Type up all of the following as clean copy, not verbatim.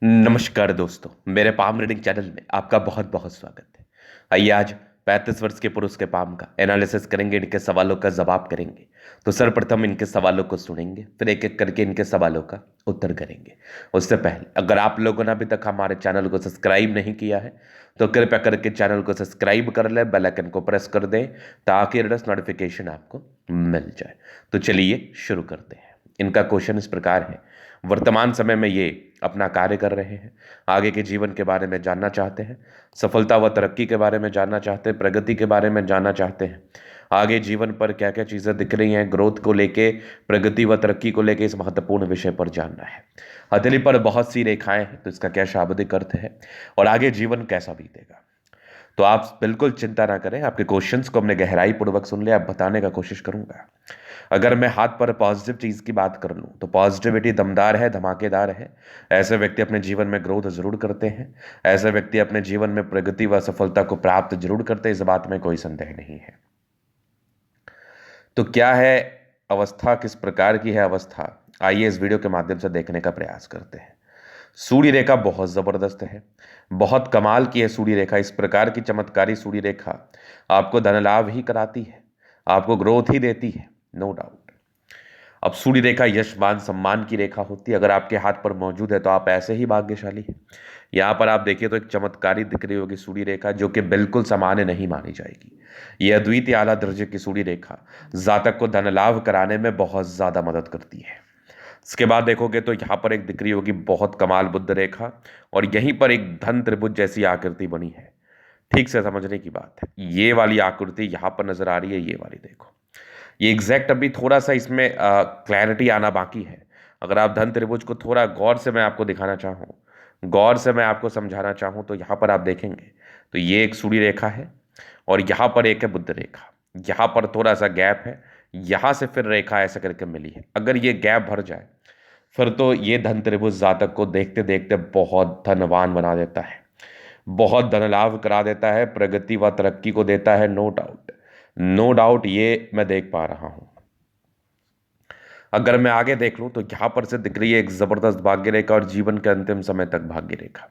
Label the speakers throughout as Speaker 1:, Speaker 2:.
Speaker 1: नमस्कार दोस्तों, मेरे पाम रीडिंग चैनल में आपका बहुत बहुत स्वागत है। आइए आज 35 वर्ष के पुरुष के पाम का एनालिसिस करेंगे, इनके सवालों का जवाब करेंगे। तो सर्वप्रथम इनके सवालों को सुनेंगे, फिर एक एक करके इनके सवालों का उत्तर करेंगे। उससे पहले अगर आप लोगों ने अभी तक हमारे चैनल को सब्सक्राइब नहीं किया है तो कृपया करके चैनल को सब्सक्राइब कर लें, बेल आइकन को प्रेस कर दें ताकि लेटेस्ट नोटिफिकेशन आपको मिल जाए। तो चलिए शुरू करते हैं। इनका क्वेश्चन इस प्रकार है, वर्तमान समय में ये अपना कार्य कर रहे हैं, आगे के जीवन के बारे में जानना चाहते हैं, सफलता व तरक्की के बारे में जानना चाहते हैं, प्रगति के बारे में जानना चाहते हैं, आगे जीवन पर क्या क्या चीज़ें दिख रही हैं, ग्रोथ को लेके, प्रगति व तरक्की को लेके इस महत्वपूर्ण विषय पर जानना है। हथेली पर बहुत सी रेखाएं हैं, तो इसका क्या शाब्दिक अर्थ है और आगे जीवन कैसा बीतेगा। तो आप बिल्कुल चिंता ना करें, आपके क्वेश्चंस को हमने गहराई पूर्वक सुन लिया, आप बताने का कोशिश करूंगा। अगर मैं हाथ पर पॉजिटिव चीज़ की बात कर लूँ तो पॉजिटिविटी दमदार है, धमाकेदार है। ऐसे व्यक्ति अपने जीवन में ग्रोथ जरूर करते हैं, ऐसे व्यक्ति अपने जीवन में प्रगति व सफलता को प्राप्त जरूर करते हैं, इस बात में कोई संदेह नहीं है। तो क्या है अवस्था, किस प्रकार की है अवस्था, आइए इस वीडियो के माध्यम से देखने का प्रयास करते हैं। सूर्य रेखा बहुत ज़बरदस्त है, बहुत कमाल की है सूर्य रेखा। इस प्रकार की चमत्कारी सूर्य रेखा आपको धन लाभ ही कराती है, आपको ग्रोथ ही देती है, नो डाउट। अब सूर्य रेखा यश मान सम्मान की रेखा होती है, अगर आपके हाथ पर मौजूद है तो आप ऐसे ही भाग्यशाली हैं। यहाँ पर आप देखिए तो एक चमत्कारी दिख रही होगी सूर्य रेखा, जो कि बिल्कुल सामान्य नहीं मानी जाएगी। यह अद्वितीय आला दर्जे की सूर्य रेखा जातक को धन लाभ कराने में बहुत ज़्यादा मदद करती है। इसके बाद देखोगे तो यहाँ पर एक दिख रही होगी बहुत कमाल बुद्ध रेखा, और यहीं पर एक धन त्रिभुज जैसी आकृति बनी है। ठीक से समझने की बात है, ये वाली आकृति यहाँ पर नजर आ रही है, ये वाली देखो, ये एग्जैक्ट अभी थोड़ा सा इसमें क्लैरिटी आना बाकी है। अगर आप धन त्रिभुज को थोड़ा गौर से मैं आपको दिखाना चाहूँ, गौर से मैं आपको समझाना चाहूँ, तो यहाँ पर आप देखेंगे तो ये एक सूर्य रेखा है और यहाँ पर एक है बुद्ध रेखा। यहाँ पर थोड़ा सा गैप है, यहाँ से फिर रेखा ऐसे करके मिली है। अगर ये गैप भर जाए फिर तो ये धन त्रिभुज जातक को देखते देखते बहुत धनवान बना देता है, बहुत धन लाभ करा देता है, प्रगति व तरक्की को देता है, नो डाउट, नो डाउट, ये मैं देख पा रहा हूं। अगर मैं आगे देख लूं तो यहां पर से दिख रही है एक जबरदस्त भाग्य रेखा और जीवन के अंतिम समय तक भाग्य रेखा।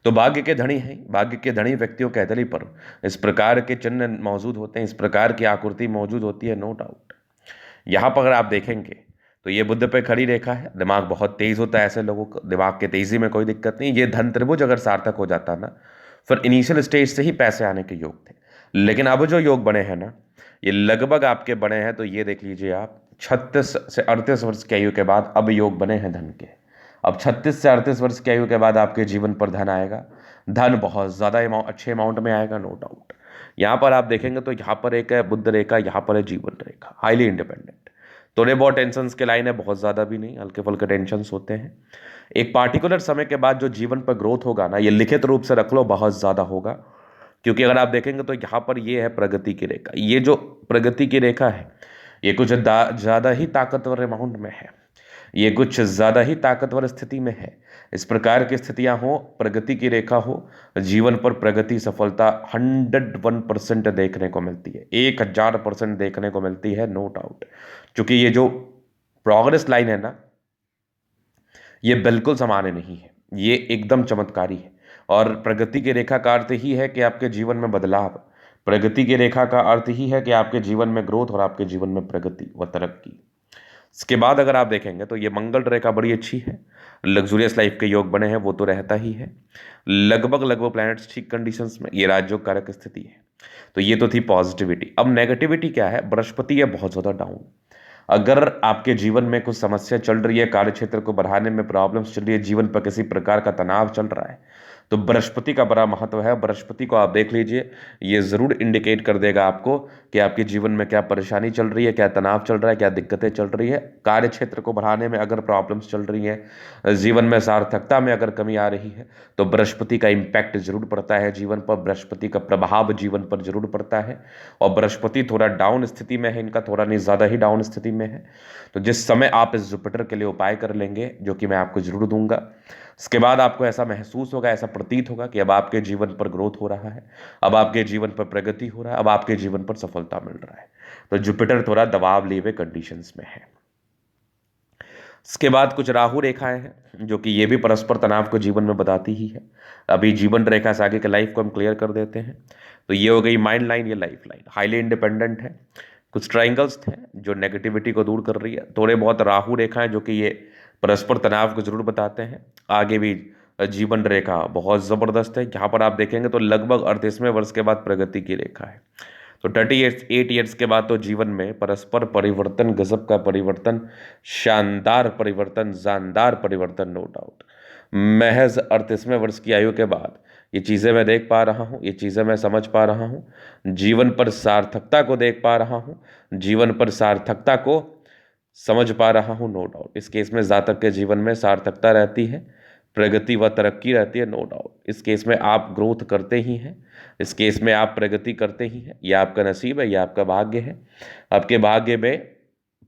Speaker 1: तो भाग्य के धनी हैं, भाग्य के धनी व्यक्तियों के हथेली पर इस प्रकार के चिन्ह मौजूद होते हैं, इस प्रकार की आकृति मौजूद होती है, नो डाउट। यहां पर अगर आप देखेंगे तो ये बुद्ध पे खड़ी रेखा है, दिमाग बहुत तेज होता है ऐसे लोगों को, दिमाग के तेजी में कोई दिक्कत नहीं। ये धन त्रिभुज अगर सार्थक हो जाता ना, फिर इनिशियल स्टेज से ही पैसे आने के योग थे, लेकिन अब जो योग बने हैं ना, ये लगभग आपके बने हैं, तो ये देख लीजिए आप 36 से 38 वर्ष की आयु के बाद अब योग बने हैं धन के। अब 36 से 38 वर्ष की आयु के बाद आपके जीवन पर धन आएगा, धन बहुत ज़्यादा अच्छे अमाउंट में आएगा, नो डाउट। यहाँ पर आप देखेंगे तो यहाँ पर एक है बुद्ध रेखा, यहाँ पर है जीवन रेखा, हाईली इंडिपेंडेंट। थोड़े बहुत टेंशन के लाइन है, बहुत ज़्यादा भी नहीं, हल्के फुल्के टेंशन होते हैं। एक पार्टिकुलर समय के बाद जो जीवन पर ग्रोथ होगा ना, ये लिखित रूप से रख लो, बहुत ज़्यादा होगा। क्योंकि अगर आप देखेंगे तो यहाँ पर ये है प्रगति की रेखा, ये जो प्रगति की रेखा है ये कुछ ज़्यादा ही ताकतवर अमाउंट में है, ये कुछ ज़्यादा ही ताकतवर स्थिति में है। इस प्रकार की स्थितियां हो, प्रगति की रेखा हो, जीवन पर प्रगति सफलता 101% देखने को मिलती है, 1000% देखने को मिलती है, नो डाउट। क्योंकि ये जो प्रोग्रेस लाइन है ना, ये बिल्कुल सामान्य नहीं है, ये एकदम चमत्कारी है। और प्रगति की रेखा का अर्थ ही है कि आपके जीवन में बदलाव, प्रगति की रेखा का अर्थ ही है कि आपके जीवन में ग्रोथ और आपके जीवन में प्रगति व तरक्की। इसके बाद अगर आप देखेंगे तो ये मंगल रेखा बड़ी अच्छी है, लग्जूरियस लाइफ के योग बने हैं, वो तो रहता ही है, लगभग लगभग प्लैनेट्स ठीक कंडीशंस में, ये राजयोग कारक स्थिति है। तो ये तो थी पॉजिटिविटी। अब नेगेटिविटी क्या है, बृहस्पति है बहुत ज़्यादा डाउन। अगर आपके जीवन में कुछ समस्या चल रही है, कार्य क्षेत्र को बढ़ाने में प्रॉब्लम्स चल रही है, जीवन पर किसी प्रकार का तनाव चल रहा है, तो बृहस्पति का बड़ा महत्व है। बृहस्पति को आप देख लीजिए, ये ज़रूर इंडिकेट कर देगा आपको कि आपके जीवन में क्या परेशानी चल रही है, क्या तनाव चल रहा है, क्या दिक्कतें चल रही है। कार्य क्षेत्र को बढ़ाने में अगर प्रॉब्लम्स चल रही हैं, जीवन में सार्थकता में अगर कमी आ रही है, तो बृहस्पति का इम्पैक्ट जरूर पड़ता है जीवन पर, बृहस्पति का प्रभाव जीवन पर जरूर पड़ता है। और बृहस्पति थोड़ा डाउन स्थिति में है, इनका थोड़ा नहीं ज़्यादा ही डाउन स्थिति में है। तो जिस समय आप इस जुपिटर के लिए उपाय कर लेंगे, जो कि मैं आपको जरूर दूंगा, इसके बाद आपको ऐसा महसूस होगा, ऐसा प्रतीत होगा कि अब आपके जीवन पर ग्रोथ हो रहा है, अब आपके जीवन पर प्रगति हो रहा है, अब आपके जीवन पर सफलता मिल रहा है। तो जुपिटर थोड़ा दबाव लिए हुए कंडीशंस में है। इसके बाद कुछ राहु रेखाएं हैं जो कि ये भी परस्पर तनाव को जीवन में बताती ही है। अभी जीवन रेखा से आगे के लाइफ को हम क्लियर कर देते हैं। तो ये हो गई माइंड लाइन, ये लाइफ लाइन हाईली इंडिपेंडेंट है। कुछ ट्राइंगल्स थे जो नेगेटिविटी को दूर कर रही है। थोड़े बहुत राहु रेखाएं जो कि ये परस्पर तनाव को जरूर बताते हैं। आगे भी जीवन रेखा बहुत ज़बरदस्त है। यहाँ पर आप देखेंगे तो लगभग 38वें वर्ष के बाद प्रगति की रेखा है। तो 38 ईयर्स के बाद तो जीवन में परस्पर परिवर्तन, गजब का परिवर्तन, शानदार परिवर्तन, जानदार परिवर्तन, नो डाउट। महज 38वें वर्ष की आयु के बाद ये चीज़ें मैं देख पा रहा हूँ, ये चीज़ें मैं समझ पा रहा हूँ, जीवन पर सार्थकता को देख पा रहा हूँ, जीवन पर सार्थकता को समझ पा रहा हूँ, नो डाउट। इस केस में जातक के जीवन में सार्थकता रहती है, प्रगति व तरक्की रहती है, नो डाउट। इस केस में आप ग्रोथ करते ही हैं, इस केस में आप प्रगति करते ही हैं। यह आपका नसीब है, यह आपका भाग्य है। आपके भाग्य में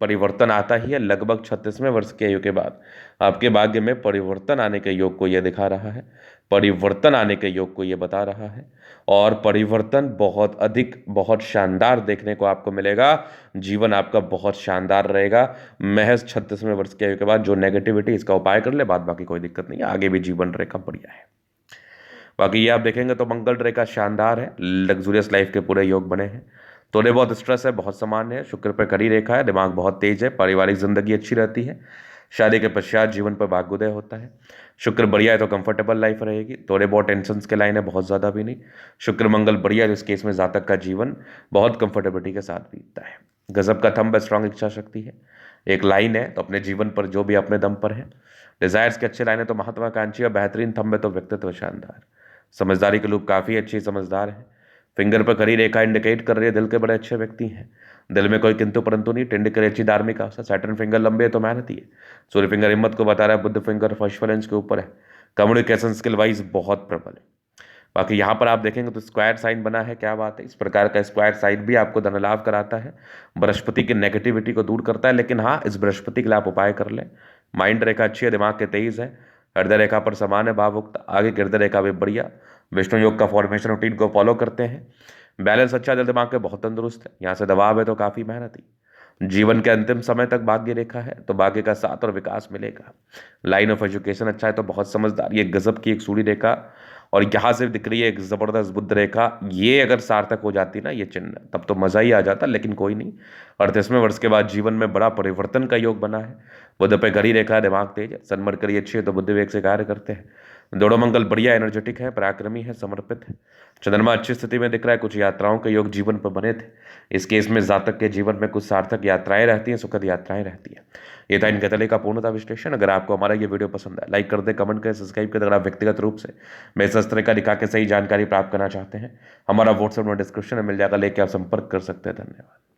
Speaker 1: परिवर्तन आता ही है। लगभग 36वें वर्ष की आयु के बाद आपके भाग्य में परिवर्तन आने के योग को यह दिखा रहा है, परिवर्तन आने के योग को यह बता रहा है। और परिवर्तन बहुत अधिक, बहुत शानदार देखने को आपको मिलेगा। जीवन आपका बहुत शानदार रहेगा। महज 36वें वर्ष की आयु के बाद जो नेगेटिविटी, इसका उपाय कर ले, बाद बाकी कोई दिक्कत नहीं है। आगे भी जीवन रेखा बढ़िया है। बाकी ये आप देखेंगे तो मंगल रेखा शानदार है, लग्जूरियस लाइफ के पूरे योग बने हैं। थोड़े बहुत स्ट्रेस है, बहुत सामान्य है। शुक्र पे कड़ी रेखा है, दिमाग बहुत तेज है, पारिवारिक जिंदगी अच्छी रहती है। शादी के पश्चात जीवन पर भाग्योदय होता है। शुक्र बढ़िया है तो कंफर्टेबल लाइफ रहेगी। थोड़े बहुत टेंशन के लाइन है, बहुत ज़्यादा भी नहीं। शुक्र मंगल बढ़िया है, इस केस में जातक का जीवन बहुत कंफर्टेबिलिटी के साथ बीतता है। गजब का थंब है, स्ट्रांग इच्छा शक्ति है। एक लाइन है तो अपने जीवन पर जो भी अपने दम पर है। डिजायर्स के अच्छे लाइन है तो महत्वाकांक्षी और बेहतरीन थंब है तो व्यक्तित्व शानदार। समझदारी के लूप काफ़ी अच्छी समझदार है। फिंगर पर खड़ी रेखा इंडिकेट कर रही है दिल के बड़े अच्छे व्यक्ति हैं। दिल में कोई किंतु परंतु नहीं। टिंड करे अच्छी धार्मिक आस्था। सैटर्न फिंगर लंबे है तो मेहनती है। सूर्य फिंगर हिम्मत को बता रहा है। बुद्ध फिंगर फर्स्ट इंच के ऊपर है। कम्युनिकेशन स्किल वाइज बहुत प्रबल है। बाकी यहाँ पर आप देखेंगे तो स्क्वायर साइन बना है, क्या बात है। इस प्रकार का स्क्वायर साइन भी आपको धन लाभ कराता है, बृहस्पति की नेगेटिविटी को दूर करता है। लेकिन हाँ, इस बृहस्पति के लिए आप उपाय कर लें। माइंड रेखा अच्छी है, दिमाग के तेज है, हृदय रेखा पर समान है भावुकता, आगे हृदय रेखा भी बढ़िया। विष्णु योग का फॉर्मेशन रूटीन को फॉलो करते हैं। बैलेंस अच्छा, दिल दिमाग के बहुत तंदुरुस्त है। यहाँ से दबाव है तो काफ़ी मेहनती। जीवन के अंतिम समय तक भाग्य रेखा है तो भाग्य का साथ और विकास मिलेगा। लाइन ऑफ एजुकेशन अच्छा है तो बहुत समझदार। ये गजब की एक सूर्य रेखा और यहाँ से दिख रही है एक जबरदस्त बुद्ध रेखा। ये अगर सार्थक हो जाती ना ये चिन्ह, तब तो मजा ही आ जाता। लेकिन कोई नहीं, 38वें वर्ष के बाद जीवन में बड़ा परिवर्तन का योग बना है। बुद्ध पे घड़ी रेखा है, दिमाग तेज है, सन्मर करी अच्छी है तो बुद्ध वेग से कार्य करते हैं। दोनों मंगल बढ़िया, एनर्जेटिक है, पराक्रमी है, समर्पित है। चंद्रमा अच्छी स्थिति में दिख रहा है। कुछ यात्राओं के योग जीवन पर बने थे। इस केस में जातक के जीवन में कुछ सार्थक यात्राएं रहती हैं, सुखद यात्राएं रहती हैं। ये था इनके तले का पूर्णता विश्लेषण। अगर आपको हमारा ये वीडियो पसंद है, लाइक कर दे, कमेंट करें, सब्सक्राइब करें। अगर आप व्यक्तिगत रूप से मेरे इस तरह का दिखा के सही जानकारी प्राप्त करना चाहते हैं, हमारा व्हाट्सएप में डिस्क्रिप्शन में मिल जाएगा, लेके आप संपर्क कर सकते हैं। धन्यवाद।